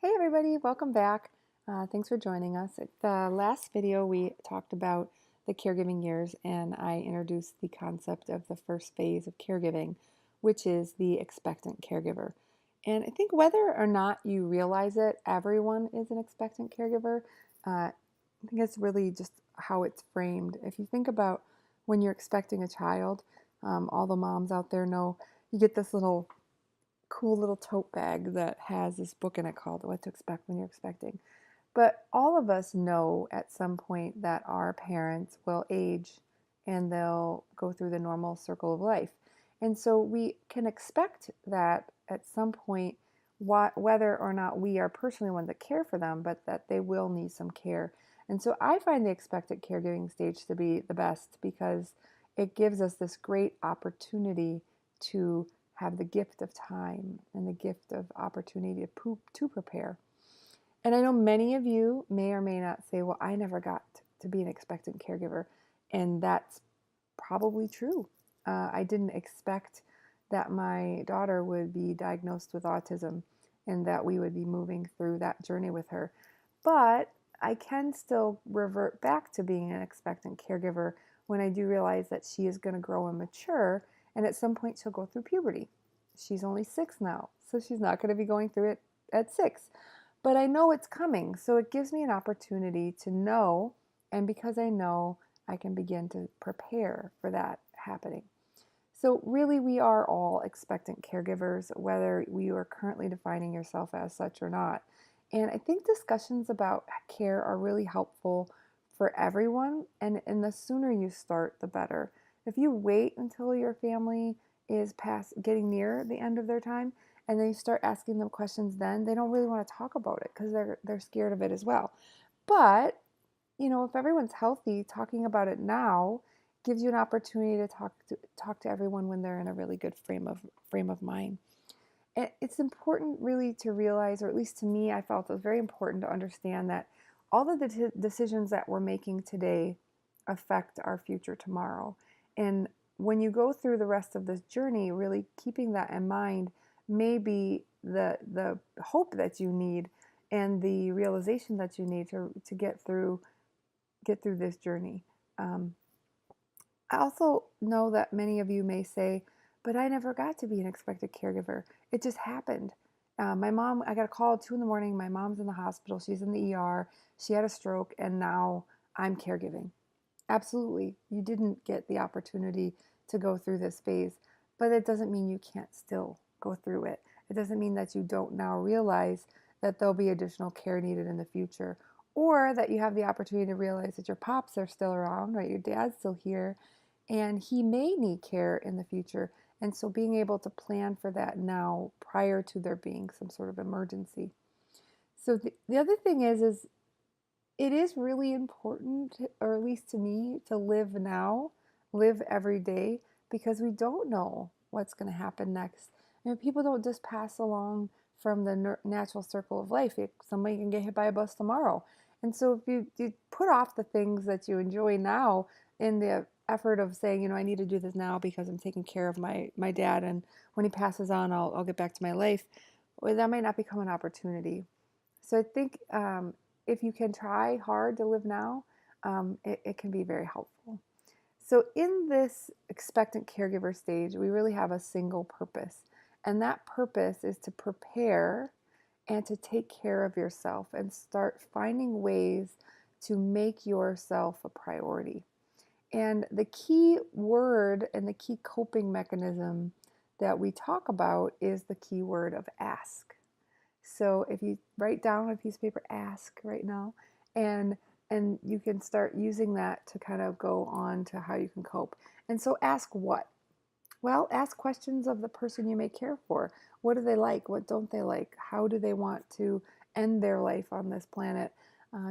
Hey everybody, welcome back. Thanks for joining us. The last video we talked about the caregiving years and I introduced the concept of the first phase of caregiving, which is the expectant caregiver. And I think whether or not you realize it, everyone is an expectant caregiver. I think it's really just how it's framed. If you think about when you're expecting a child, all the moms out there know you get this cool little tote bag that has this book in it called What to Expect When You're Expecting. But all of us know at some point that our parents will age and they'll go through the normal circle of life. And so we can expect that at some point, whether or not we are personally ones that care for them, but that they will need some care. And so I find the expected caregiving stage to be the best because it gives us this great opportunity to have the gift of time and the gift of opportunity to prepare. And I know many of you may or may not say, well, I never got to be an expectant caregiver. And that's probably true. I didn't expect that my daughter would be diagnosed with autism and that we would be moving through that journey with her. But I can still revert back to being an expectant caregiver when I do realize that she is going to grow and mature, and at some point she'll go through puberty. She's only 6 now, so she's not going to be going through it at 6. But I know it's coming, so it gives me an opportunity to know, and because I know, I can begin to prepare for that happening. So really, we are all expectant caregivers, whether you are currently defining yourself as such or not. And I think discussions about care are really helpful for everyone, and the sooner you start, the better. If you wait until your family is past getting near the end of their time, and then you start asking them questions, then they don't really want to talk about it because they're scared of it as well. But if everyone's healthy, talking about it now gives you an opportunity to talk to everyone when they're in a really good frame of mind. And it's important really to realize, or at least to me, I felt it was very important to understand that all of the decisions that we're making today affect our future tomorrow. And when you go through the rest of this journey, really keeping that in mind may be the hope that you need and the realization that you need to get through this journey. I also know that many of you may say, but I never got to be an expected caregiver. It just happened. My mom, I got a call at 2 in the morning. My mom's in the hospital. She's in the ER. She had a stroke, and now I'm caregiving. Absolutely. You didn't get the opportunity to go through this phase, but it doesn't mean you can't still go through it. It doesn't mean that you don't now realize that there'll be additional care needed in the future, or that you have the opportunity to realize that your pops are still around, right? Your dad's still here, and he may need care in the future. And so being able to plan for that now prior to there being some sort of emergency. So the other thing is it is really important, or at least to me, to live now, live every day, because we don't know what's going to happen next. And people don't just pass along from the natural circle of life. Somebody can get hit by a bus tomorrow. And so if you put off the things that you enjoy now in the effort of saying, I need to do this now because I'm taking care of my dad, and when he passes on, I'll get back to my life, well, that might not become an opportunity. So I think if you can try hard to live now, it can be very helpful. So in this expectant caregiver stage, we really have a single purpose. And that purpose is to prepare and to take care of yourself and start finding ways to make yourself a priority. And the key word and the key coping mechanism that we talk about is the key word of ask. So if you write down on a piece of paper, ask right now, and you can start using that to kind of go on to how you can cope. And so ask what? Well, ask questions of the person you may care for. What do they like? What don't they like? How do they want to end their life on this planet?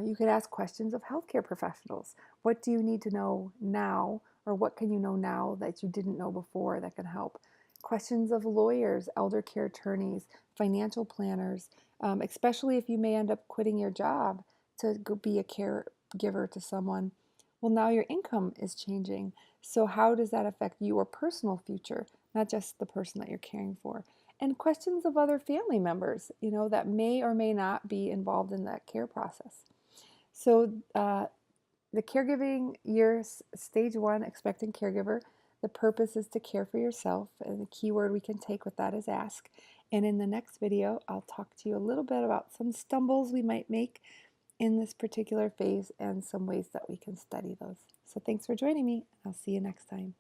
You could ask questions of healthcare professionals. What do you need to know now, or what can you know now that you didn't know before that can help? Questions of lawyers, elder care attorneys, financial planners, especially if you may end up quitting your job to go be a caregiver to someone. Well, now your income is changing. So how does that affect your personal future, not just the person that you're caring for? and questions of other family members, that may or may not be involved in that care process. So, the caregiving years, stage 1, expectant caregiver, the purpose is to care for yourself, and the key word we can take with that is ask. And in the next video, I'll talk to you a little bit about some stumbles we might make in this particular phase and some ways that we can study those. So thanks for joining me. I'll see you next time.